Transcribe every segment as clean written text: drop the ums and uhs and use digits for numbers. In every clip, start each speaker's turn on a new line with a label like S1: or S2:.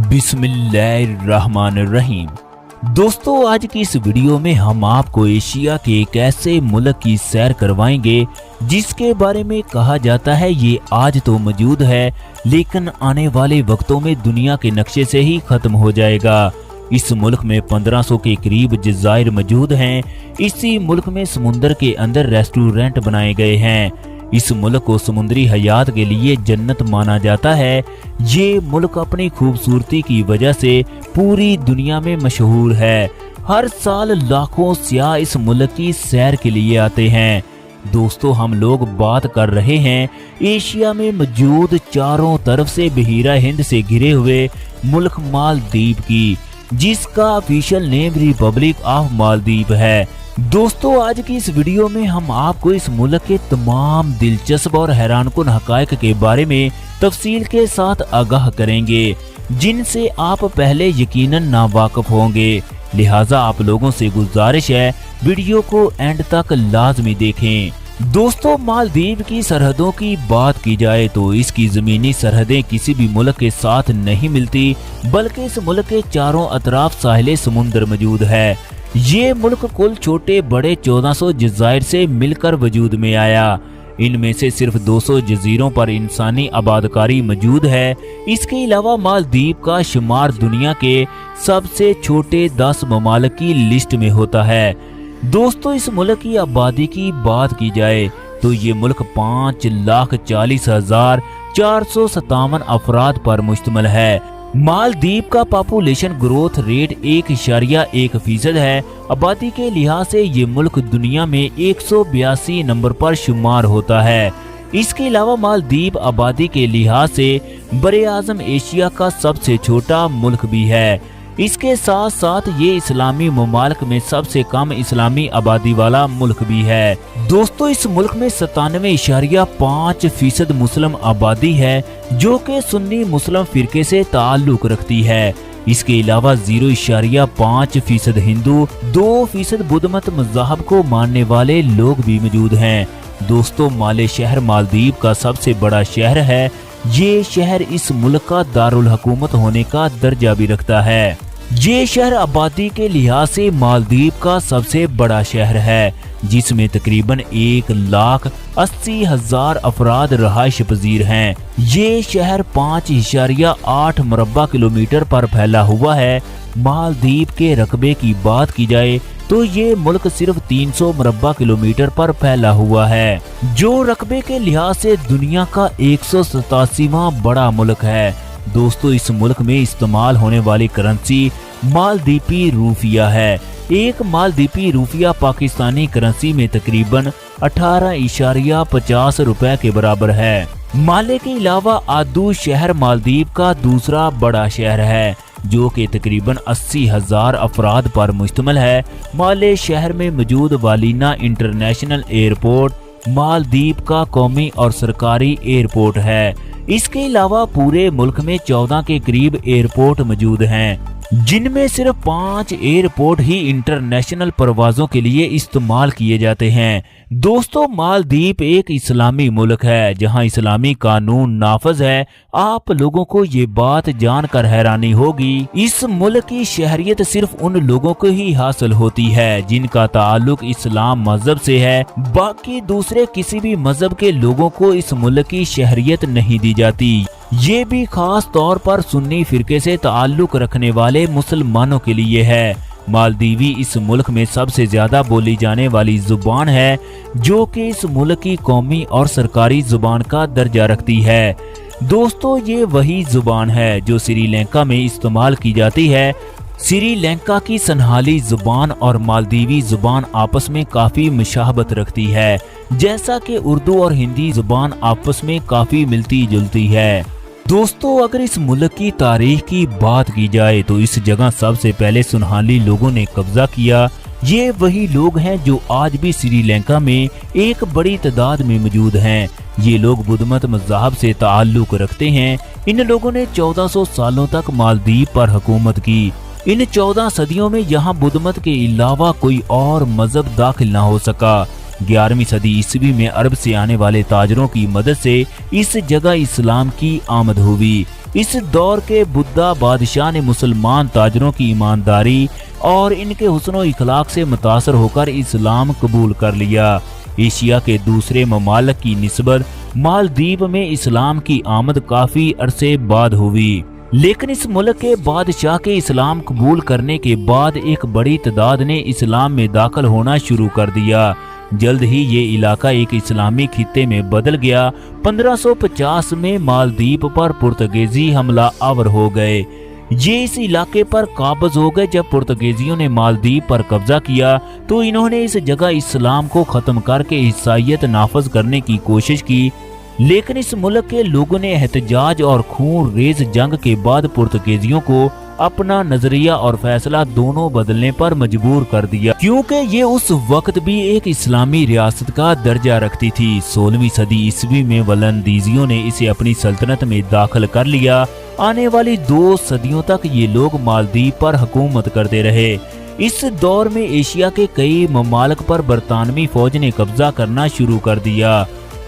S1: बिस्मिल्लाहिर्रहमानिर्रहीम। दोस्तों, आज की इस वीडियो में हम आपको एशिया के एक ऐसे मुल्क की सैर करवाएंगे जिसके बारे में कहा जाता है ये आज तो मौजूद है लेकिन आने वाले वक्तों में दुनिया के नक्शे से ही खत्म हो जाएगा। इस मुल्क में 1500 के करीब जज़ायर मौजूद हैं। इसी मुल्क में समुंदर के अंदर रेस्टोरेंट बनाए गए हैं। इस मुल्क को समुद्री हयात के लिए जन्नत माना जाता है। ये मुल्क अपनी खूबसूरती की वजह से पूरी दुनिया में मशहूर है। हर साल लाखों सियाह इस मुल्क की सैर के लिए आते हैं। दोस्तों, हम लोग बात कर रहे हैं एशिया में मौजूद चारों तरफ से बहीरा हिंद से घिरे हुए मुल्क मालदीव की, जिसका official name Republic of Maldives है। दोस्तों, आज की इस वीडियो में हम आपको इस मुल्क के तमाम दिलचस्प और हैरानकुन हकायक के बारे में तफसील के साथ आगाह करेंगे जिनसे आप पहले यकीनन नावाकिफ होंगे। लिहाजा आप लोगों से गुजारिश है वीडियो को एंड तक लाजमी देखें। दोस्तों, मालदीव की सरहदों की बात की जाए तो इसकी जमीनी सरहदें किसी भी मुल्क के साथ नहीं मिलती, बल्कि इस मुल्क के चारों अतराफ साहिल समुंदर मौजूद है। ये मुल्क कुल छोटे बड़े 1400 जज़ायर से मिलकर वजूद में आया। इनमें से सिर्फ 200 जजीरों पर इंसानी आबादकारी मौजूद है। इसके अलावा मालदीव का शुमार दुनिया के सबसे छोटे 10 ममालिक की लिस्ट में होता है। दोस्तों, इस मुल्क की आबादी की बात की जाए तो ये मुल्क 5,40,457 अफराद पर मुश्तमिल है। मालदीव का पॉपुलेशन ग्रोथ रेट 1.1% है। आबादी के लिहाज से ये मुल्क दुनिया में 182 नंबर पर शुमार होता है। इसके अलावा मालदीव आबादी के लिहाज से बरे आज़म एशिया का सबसे छोटा मुल्क भी है। इसके साथ साथ ये इस्लामी ममालिक में सबसे कम इस्लामी आबादी वाला मुल्क भी है। दोस्तों, इस मुल्क में 97.5% मुस्लिम आबादी है जो कि सुन्नी मुस्लिम फिरके से ताल्लुक रखती है। इसके अलावा 0.5% हिंदू, 2% बुद्ध मत मज़हब को मानने वाले लोग भी मौजूद हैं। दोस्तों, माले शहर मालदीव का सबसे बड़ा शहर है। ये शहर इस मुल्क का दारुल हुकूमत होने का दर्जा भी रखता है। ये शहर आबादी के लिहाज से मालदीव का सबसे बड़ा शहर है, जिसमें तकरीबन 1,80,000 अफराद रहायश पजीर हैं। ये शहर 5.8 मुरब्बा किलोमीटर पर फैला हुआ है। मालदीव के रकबे की बात की जाए तो ये मुल्क सिर्फ 300 मुरब्बा किलोमीटर पर फैला हुआ है, जो रकबे के लिहाज से दुनिया का 187वां बड़ा मुल्क है। दोस्तों, इस मुल्क में इस्तेमाल होने वाली करेंसी मालदीपी रूफिया है। एक मालदीपी रूफिया पाकिस्तानी करेंसी में तकरीबन 18.50 रुपए के बराबर है। माले के अलावा आदू शहर मालदीव का दूसरा बड़ा शहर है, जो कि तकरीबन 80,000 अफराद पर मुश्तमिल है। माले शहर में मौजूद वालिना इंटरनेशनल एयरपोर्ट मालदीव का कौमी और सरकारी एयरपोर्ट है। इसके अलावा पूरे मुल्क में 14 के करीब एयरपोर्ट मौजूद हैं, जिनमें सिर्फ 5 एयरपोर्ट ही इंटरनेशनल परवाजों के लिए इस्तेमाल किए जाते हैं। दोस्तों, मालदीव एक इस्लामी मुल्क है जहां इस्लामी कानून नाफज है। आप लोगों को ये बात जानकर हैरानी होगी, इस मुल्क की शहरियत सिर्फ उन लोगों को ही हासिल होती है जिनका ताल्लुक इस्लाम मजहब से है। बाकी दूसरे किसी भी मजहब के लोगों को इस मुल्क की शहरियत नहीं दी जाती। ये भी खास तौर पर सुन्नी फिरके से ताल्लुक रखने वाले मुसलमानों के लिए है। मालदीवी इस मुल्क में सबसे ज्यादा बोली जाने वाली जुबान है, जो कि इस मुल्क की कौमी और सरकारी जुबान का दर्जा रखती है। दोस्तों, ये वही जुबान है जो श्रीलंका में इस्तेमाल की जाती है। श्रीलंका की सनहाली जुबान और मालदीवी जुबान आपस में काफी मुशाबहत रखती है, जैसा कि उर्दू और हिंदी जुबान आपस में काफी मिलती जुलती है। दोस्तों, अगर इस मुल्क की तारीख की बात की जाए तो इस जगह सबसे पहले सुनहाली लोगों ने कब्जा किया। ये वही लोग हैं जो आज भी श्रीलंका में एक बड़ी तादाद में मौजूद हैं। ये लोग बुद्ध मत मज़हब से ताल्लुक रखते हैं। इन लोगों ने 1400 सालों तक मालदीव पर हुकूमत की। इन 14 सदियों में यहाँ बुद्ध मत के अलावा कोई और मजहब दाखिल न हो सका। 11वीं सदी ईस्वी में अरब से आने वाले ताजरों की मदद से इस जगह इस्लाम की आमद हुई। इस दौर के बुद्धा बादशाह ने मुसलमान ताजरों की ईमानदारी और इनके हुस्न इखलाक से मुतासर होकर इस्लाम कबूल कर लिया। एशिया के दूसरे ममालिक की निस्बत मालदीव में इस्लाम की आमद काफी अरसे बाद हुई, लेकिन इस मुल्क के बादशाह के इस्लाम कबूल करने के बाद एक बड़ी तादाद ने इस्लाम में दाखिल होना शुरू कर दिया। जल्द ही ये इलाका एक इस्लामी खित्ते में बदल गया। 1550 में मालदीव पर पुर्तगीजी हमला आवर हो गए। ये इस इलाके पर काबज हो गए। जब पुर्तगीजियों ने मालदीव पर कब्जा किया तो इन्होंने इस जगह इस्लाम को खत्म करके ईसाईयत नाफज करने की कोशिश की, लेकिन इस मुल्क के लोगों ने एहतजाज और खून रेज जंग के बाद पुर्तगीजियों को अपना नजरिया और फैसला दोनों बदलने पर मजबूर कर दिया, क्योंकि ये उस वक्त भी एक इस्लामी रियासत का दर्जा रखती थी। 16वीं सदी ईस्वी में वलंदीजियों ने इसे अपनी सल्तनत में दाखिल कर लिया। आने वाली 2 सदियों तक ये लोग मालदीव पर हुकूमत करते रहे। इस दौर में एशिया के कई ममालिक पर बरतानवी फौज ने कब्जा करना शुरू कर दिया।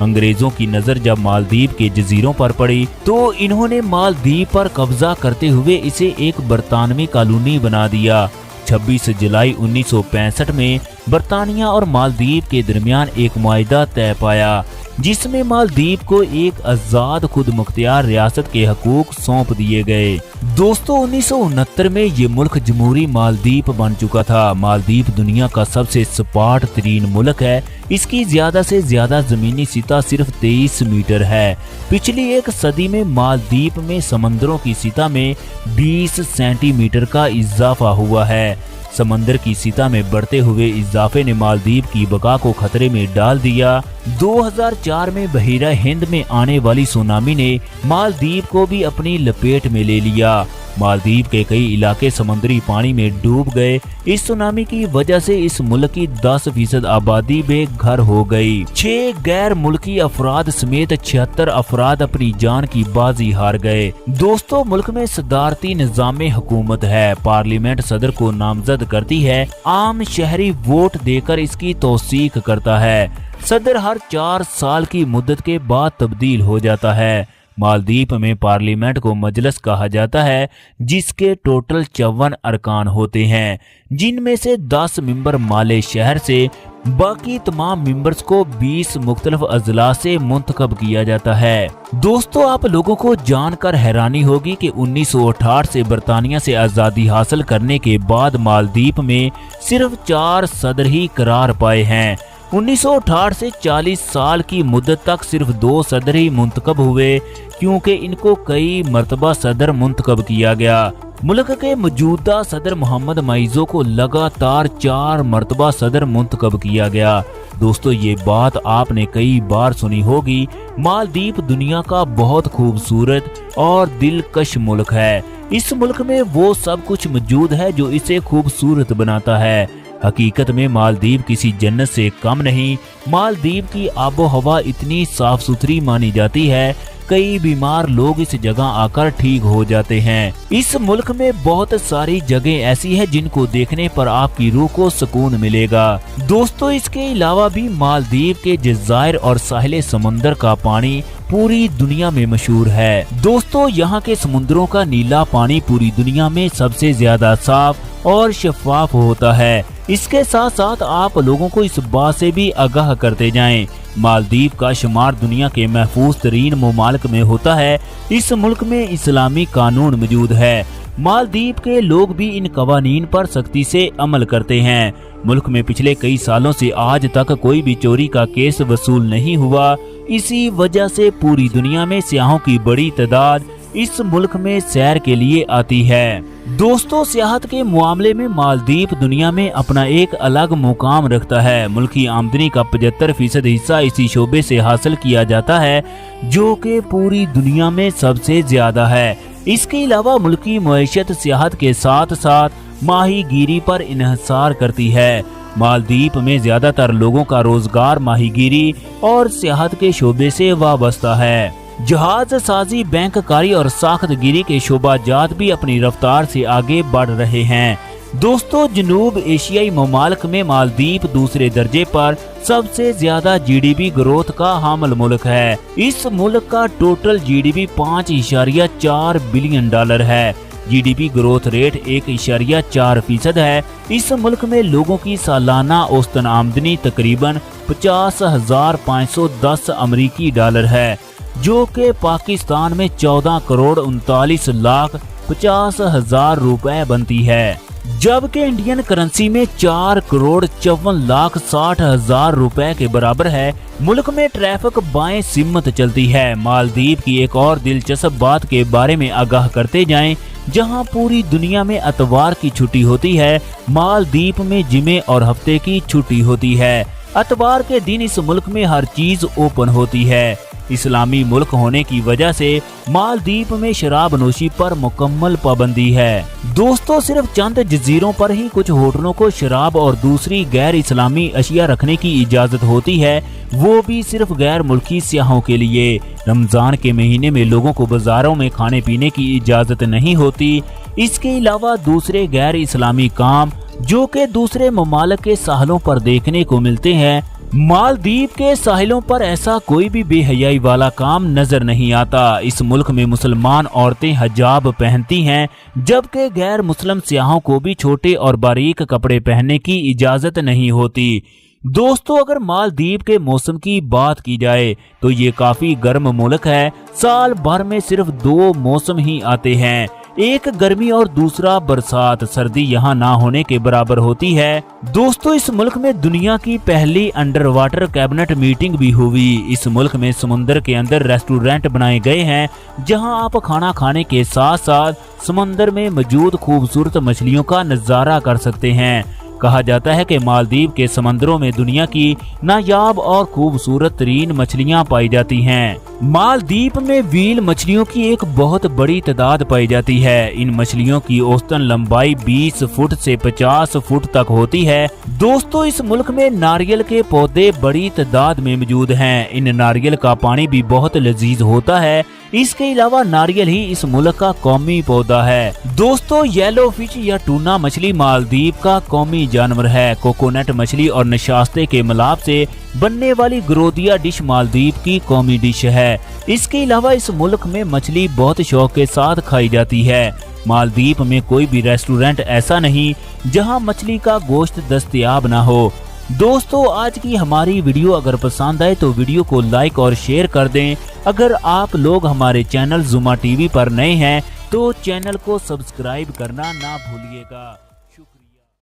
S1: अंग्रेजों की नजर जब मालदीव के जजीरों पर पड़ी तो इन्होंने मालदीव पर कब्जा करते हुए इसे एक बरतानवी कॉलोनी बना दिया। 26 जुलाई 1965 में बरतानिया और मालदीव के दरमियान एक मुआहिदा तय पाया, जिसमें मालदीव को एक आजाद खुद मुख्तियार रियासत के हकूक सौंप दिए गए। दोस्तों 1969 में ये मुल्क जमहूरी मालदीव बन चुका था। मालदीव दुनिया का सबसे सपाट तरीन मुल्क है। इसकी ज्यादा से ज्यादा जमीनी सतह सिर्फ 23 मीटर है। पिछली एक सदी में मालदीव में समंदरों की सतह में 20 सेंटीमीटर का इजाफा हुआ है। समंदर की सतह में बढ़ते हुए इजाफे ने मालदीव की बका को खतरे में डाल दिया। 2004 में बहिरा हिंद में आने वाली सुनामी ने मालदीव को भी अपनी लपेट में ले लिया। मालदीव के कई इलाके समुद्री पानी में डूब गए। इस सुनामी की वजह से इस मुल्क की 10% आबादी बेघर हो गई। 6 गैर मुल्की अफराद समेत 76 अफराद अपनी जान की बाजी हार गए। दोस्तों मुल्क में सदारती निजाम हुकूमत है। पार्लियामेंट सदर को नामजद करती है। आम शहरी वोट देकर इसकी तौसीक करता है। सदर हर 4 साल की मुद्दत के बाद तब्दील हो जाता है। मालदीव में पार्लियामेंट को मजलिस कहा जाता है, जिसके टोटल 54 अरकान होते हैं, जिनमें से 10 मेंबर माले शहर से, बाकी तमाम मेंबर्स को 20 मुख्तलिफ अजला से मुंतखब किया जाता है। दोस्तों आप लोगों को जानकर हैरानी होगी कि 1968 से बरतानिया से आज़ादी हासिल करने के बाद मालदीव में सिर्फ 4 सदर ही करार पाए हैं। 1968 से 40 साल की मुद्दत तक सिर्फ 2 सदर ही मुंतखब हुए, क्योंकि इनको कई मरतबा सदर मुंतखब किया गया। मुल्क के मौजूदा सदर मोहम्मद माइजो को लगातार 4 मरतबा सदर मुंतखब किया गया। दोस्तों ये बात आपने कई बार सुनी होगी। मालदीव दुनिया का बहुत खूबसूरत और दिलकश मुल्क है। इस मुल्क में वो सब कुछ मौजूद है जो इसे खूबसूरत बनाता है। हकीकत में मालदीव किसी जन्नत से कम नहीं। मालदीव की आबो हवा इतनी साफ सुथरी मानी जाती है, कई बीमार लोग इस जगह आकर ठीक हो जाते हैं। इस मुल्क में बहुत सारी जगह ऐसी है जिनको देखने पर आपकी रूह को सुकून मिलेगा। दोस्तों इसके अलावा भी मालदीव के जज़ायर और साहिल समंदर का पानी पूरी दुनिया में मशहूर है। दोस्तों यहाँ के समुद्रों का नीला पानी पूरी दुनिया में सबसे ज्यादा साफ और शफाफ होता है। इसके साथ साथ आप लोगों को इस बात से भी आगाह करते जाएं, मालदीव का शुमार दुनिया के महफूज तरीन ममालिक में होता है। इस मुल्क में इस्लामी कानून मौजूद है। मालदीव के लोग भी इन कवानीन पर सख्ती से अमल करते हैं। मुल्क में पिछले कई सालों से आज तक कोई भी चोरी का केस वसूल नहीं हुआ। इसी वजह से पूरी दुनिया में सियाहों की बड़ी तादाद इस मुल्क में सैर के लिए आती है। दोस्तों सियाहत के मामले में मालदीव दुनिया में अपना एक अलग मुकाम रखता है। मुल्की आमदनी का 75% हिस्सा इसी शोबे से हासिल किया जाता है, जो कि पूरी दुनिया में सबसे ज्यादा है। इसके अलावा मुल्की मईशत सियाहत के साथ साथ माहीगीरी पर इन्हिसार करती है। मालदीव में ज्यादातर लोगों का रोजगार माहीगीरी और सियाहत के शोबे से वाबस्ता है। जहाज साजी, बैंककारी और साख्तगिरी के शोबाजात भी अपनी रफ्तार से आगे बढ़ रहे हैं। दोस्तों जनूब एशियाई ममालिक में मालदीव दूसरे दर्जे पर सबसे ज्यादा जीडीपी ग्रोथ का हामिल मुल्क है। इस मुल्क का टोटल जीडीपी 5.4 बिलियन डॉलर है। जीडीपी ग्रोथ रेट 1.4% है। इस मुल्क में लोगों की सालाना औसतन आमदनी तकरीबन 50,510 अमेरिकी डॉलर है, जो कि पाकिस्तान में 14,39,50,000 रुपए बनती है, जबकि इंडियन करेंसी में 4,54,60,000 रुपए के बराबर है। मुल्क में ट्रैफिक बाएं सिमत चलती है। मालदीव की एक और दिलचस्प बात के बारे में आगाह करते जाएं, जहां पूरी दुनिया में अतवार की छुट्टी होती है, मालदीव में जुमे और हफ्ते की छुट्टी होती है। अतवार के दिन इस मुल्क में हर चीज ओपन होती है। इस्लामी मुल्क होने की वजह से मालदीव में शराब नोशी पर मुकम्मल पाबंदी है। दोस्तों सिर्फ चंद जजीरों पर ही कुछ होटलों को शराब और दूसरी गैर इस्लामी अशिया रखने की इजाजत होती है, वो भी सिर्फ गैर मुल्की सियाहों के लिए। रमजान के महीने में लोगों को बाजारों में खाने पीने की इजाजत नहीं होती। इसके अलावा दूसरे गैर इस्लामी काम जो कि दूसरे ममालिक के साहिलों पर देखने को मिलते हैं, मालदीव के साहिलों पर ऐसा कोई भी बेहयाई वाला काम नजर नहीं आता। इस मुल्क में मुसलमान औरतें हिजाब पहनती हैं, जबकि गैर मुस्लिम सियाहों को भी छोटे और बारीक कपड़े पहनने की इजाजत नहीं होती। दोस्तों अगर मालदीव के मौसम की बात की जाए तो ये काफी गर्म मुल्क है। साल भर में सिर्फ 2 मौसम ही आते हैं, एक गर्मी और दूसरा बरसात। सर्दी यहाँ ना होने के बराबर होती है। दोस्तों इस मुल्क में दुनिया की पहली अंडर वाटर कैबिनेट मीटिंग भी हुई। इस मुल्क में समुद्र के अंदर रेस्टोरेंट बनाए गए हैं, जहां आप खाना खाने के साथ साथ समुद्र में मौजूद खूबसूरत मछलियों का नजारा कर सकते हैं। कहा जाता है कि मालदीव के समंदरों में दुनिया की नायाब और खूबसूरत तरीन मछलियां पाई जाती हैं। मालदीव में व्हील मछलियों की एक बहुत बड़ी तादाद पाई जाती है। इन मछलियों की औसतन लंबाई 20 फुट से 50 फुट तक होती है। दोस्तों इस मुल्क में नारियल के पौधे बड़ी तादाद में मौजूद हैं। इन नारियल का पानी भी बहुत लजीज होता है। इसके अलावा नारियल ही इस मुल्क का कौमी पौधा है। दोस्तों येलो फिश या टूना मछली मालदीव का कौमी जानवर है। कोकोनट मछली और नशास्ते के मिलाप से बनने वाली ग्रोदिया डिश मालदीव की कौमी डिश है। इसके अलावा इस मुल्क में मछली बहुत शौक के साथ खाई जाती है। मालदीव में कोई भी रेस्टोरेंट ऐसा नहीं जहां मछली का गोश्त दस्तयाब ना हो। दोस्तों आज की हमारी वीडियो अगर पसंद आए तो वीडियो को लाइक और शेयर कर दें। अगर आप लोग हमारे चैनल जुमा टीवी पर नए हैं तो चैनल को सब्सक्राइब करना ना भूलिएगा।